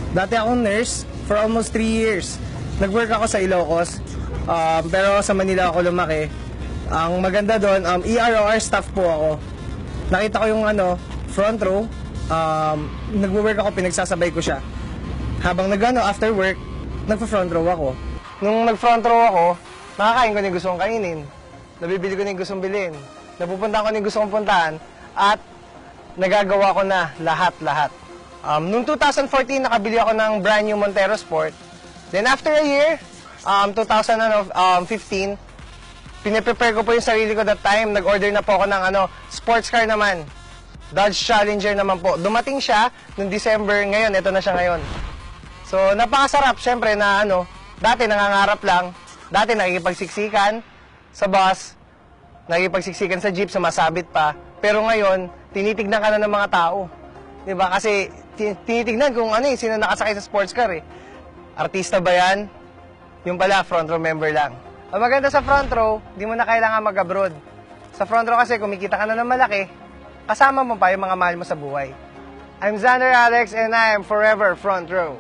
Dati akong nurse for almost 3 years. Nag-work ako sa Ilocos, pero sa Manila ako lumaki. Ang maganda doon, EROR staff po ako. Nakita ko yung front row, nag-work ako, pinagsasabay ko siya. Habang after work, nagpa-front row ako. Nung nag-front row ako, nakakain ko na yung gusto kong kainin. Nabibili ko na yung gustong bilhin. Napupunta ko na yung gusto kong puntahan. At nagagawa ko na lahat-lahat. Noong 2014, nakabili ako ng brand new Montero Sport. Then after a year, 2015, piniprepare ko po yung sarili ko that time. Nag-order na po ako ng sports car naman. Dodge Challenger naman po. Dumating siya noong December. Ngayon, ito na siya ngayon. So, napakasarap. Siyempre na dati nangangarap lang. Dati nakikipagsiksikan sa bus. Nakikipagsiksikan sa jeep, sumasabit pa. Pero ngayon, tinitignan ka na ng mga tao. Diba? Kasi tinitignan kung sino nakasakay sa sports car eh. Artista ba yan? Yung pala, front row member lang. Ang maganda sa front row, di mo na kailangan mag-abroad. Sa front row kasi, kumikita ka na ng malaki, kasama mo pa yung mga mahal mo sa buhay. I'm Xander Alex and I am forever front row.